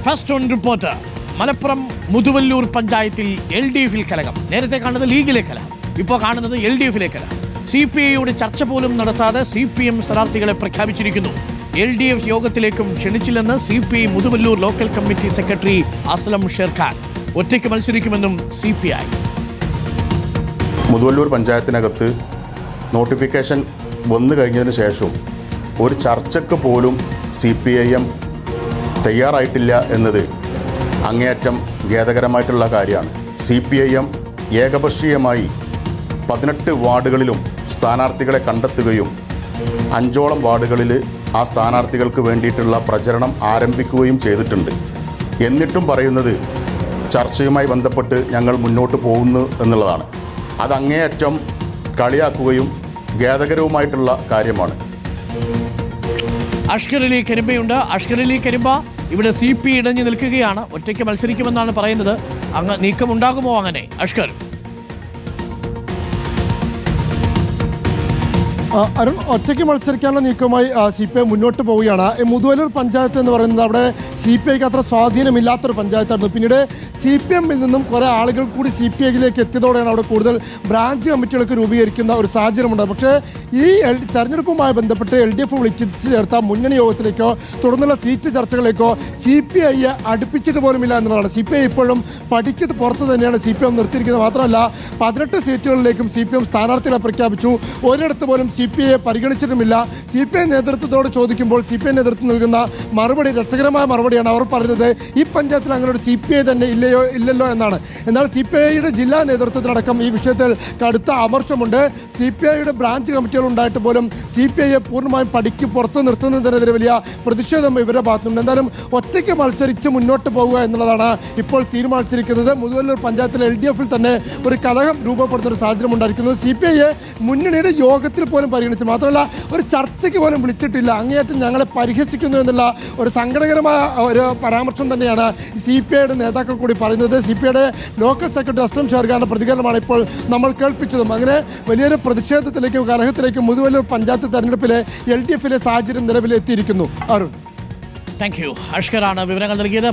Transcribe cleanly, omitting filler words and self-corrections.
First on reporter. Malappuram Muthuvallur പഞ്ചായത്തിൽ LDF-ൽ കലഹം. നേരത്തെ കാണുന്നത് ലീഗിലെ കലഹം, ഇപ്പോൾ കാണുന്നത് LDF-ലെ കലഹം. CPI-യോട് ചർച്ച പോലും നടത്താതെ CPM സ്ഥാനാർത്ഥികളെ പ്രഖ്യാപിച്ചിരിക്കുന്നു. LDF യോഗത്തിലേക്കും ക്ഷണിച്ചില്ലെന്ന് CPI Muthuvallur local committee secretary Aslam Sherkhan. ഒറ്റയ്ക്ക് മത്സരിക്കുമെന്നും CPI. മുതുവല്ലൂർ പഞ്ചായത്തിനകത്ത് നോട്ടിഫിക്കേഷൻ വന്നു കഴിഞ്ഞതിന് ശേഷവും ഒരു ചർച്ചയ്ക്ക് പോലും CPIM തയ്യാറായിട്ടില്ല എന്നത് അങ്ങേയറ്റം ഖേദകരമായിട്ടുള്ള കാര്യമാണ്. CPIM ഏകപക്ഷീയമായി 18 വാർഡുകളിലും സ്ഥാനാർത്ഥികളെ കണ്ടെത്തുകയും 5ഓളം വാർഡുകളിൽ ആ സ്ഥാനാർത്ഥികൾക്ക് വേണ്ടിയിട്ടുള്ള പ്രചരണം ആരംഭിക്കുകയും ചെയ്തിട്ടുണ്ട്. എന്നിട്ടും പറയുന്നത് ചർച്ചയുമായി ബന്ധപ്പെട്ട് ഞങ്ങൾ മുന്നോട്ട് പോകുന്നു എന്നുള്ളതാണ്. അത് അങ്ങേയറ്റം കളിയാക്കുകയും ഖേദകരവുമായിട്ടുള്ള കാര്യമാണ്. അഷ്കർ അലി കരിമ്പയുണ്ട്. അഷ്കർ അലി കരിമ്പ, ഇവിടെ CPI ഇടഞ്ഞു നിൽക്കുകയാണ്, ഒറ്റയ്ക്ക് മത്സരിക്കുമെന്നാണ് പറയുന്നത്. അങ്ങ് നീക്കമുണ്ടാകുമോ അങ്ങനെ അഷ്കർ? അരുൺ, ഒറ്റയ്ക്ക് മത്സരിക്കാനുള്ള നീക്കവുമായി CPI മുന്നോട്ട് പോവുകയാണ്. മുതുവല്ലൂർ പഞ്ചായത്ത് എന്ന് പറയുന്നത് അവിടെ CPIക്ക് അത്ര സ്വാധീനമില്ലാത്തൊരു പഞ്ചായത്തായിരുന്നു. പിന്നീട് CPM-ൽ നിന്നും കുറേ ആളുകൾ കൂടി CPI-യിലേക്ക് എത്തിയതോടെയാണ് അവിടെ കൂടുതൽ ബ്രാഞ്ച് കമ്മിറ്റികളൊക്കെ രൂപീകരിക്കുന്ന ഒരു സാഹചര്യമുണ്ട്. പക്ഷേ ഈ തെരഞ്ഞെടുപ്പുമായി ബന്ധപ്പെട്ട് LDF വിളിച്ചു ചേർത്ത മുന്നണി യോഗത്തിലേക്കോ തുടർന്നുള്ള സീറ്റ് ചർച്ചകളിലേക്കോ CPI-യെ അടുപ്പിച്ചിട്ട് പോലുമില്ല എന്നുള്ളതാണ്. CPI ഇപ്പോഴും പടിക്ക് പുറത്ത് തന്നെയാണ് CPM നിർത്തിയിരിക്കുന്നത്. മാത്രമല്ല 18 സീറ്റുകളിലേക്കും CPM സ്ഥാനാർത്ഥികളെ പ്രഖ്യാപിച്ചു. ഒരിടത്ത് പോലും CPI-യെ പരിഗണിച്ചിട്ടുമില്ല. CPI നേതൃത്വത്തോട് ചോദിക്കുമ്പോൾ CPI നേതൃത്വം നൽകുന്ന മറുപടി രസകരമായ മറുപടിയാണ്. അവർ പറയുന്നത് ഈ പഞ്ചായത്തിൽ അങ്ങനെ ഒരു CPI തന്നെ ഇല്ലല്ലോ എന്നാണ്. എന്നാൽ CPI-യുടെ ജില്ലാ നേതൃത്വത്തിനടക്കം ഈ വിഷയത്തിൽ കടുത്ത അമർഷമുണ്ട്. CPI-യുടെ ബ്രാഞ്ച് കമ്മിറ്റികൾ ഉണ്ടായിട്ട് പോലും CPI-യെ പൂർണ്ണമായും പടിക്ക് പുറത്തു നിർത്തുന്നതിനെതിരെ വലിയ പ്രതിഷേധം ഇവരുടെ ഭാഗത്തുണ്ട്. എന്തായാലും ഒറ്റയ്ക്ക് മത്സരിച്ച് മുന്നോട്ട് പോകുക എന്നുള്ളതാണ് ഇപ്പോൾ തീരുമാനിച്ചിരിക്കുന്നത്. മുതുവല്ലൂർ പഞ്ചായത്തിലെ LDF-ൽ തന്നെ ഒരു കലഹം രൂപപ്പെടുന്ന ഒരു സാഹചര്യം ഉണ്ടായിരിക്കുന്നത്. CPI-യെ മുന്നണിയുടെ യോഗത്തിൽ പോലും പരിഗണിച്ചു, മാത്രമല്ല ഒരു ചർച്ചയ്ക്ക് പോലും വിളിച്ചിട്ടില്ല. അങ്ങേയറ്റം ഞങ്ങളെ പരിഹസിക്കുന്നു എന്നുള്ള ഒരു സങ്കടകരമായ ഒരു പരാമർശം തന്നെയാണ് CPI-യുടെ നേതാക്കൾ കൂടി പറയുന്നത്. CPI-യുടെ ലോക്കൽ സെക്രട്ടറി അസ്ലം ഷെർഖാന്റെ പ്രതികരണമാണ് ഇപ്പോൾ നമ്മൾ കേൾപ്പിച്ചതും. അങ്ങനെ വലിയൊരു പ്രതിഷേധത്തിലേക്കും കലഹത്തിലേക്കും മുതുവല്ലൂർ പഞ്ചായത്ത് തെരഞ്ഞെടുപ്പിലെ LDF-ലെ സാഹചര്യം നിലവിലെത്തിയിരിക്കുന്നു. Arun, thank you. അഷ്കറാണ് വിവരങ്ങൾ നൽകിയത്.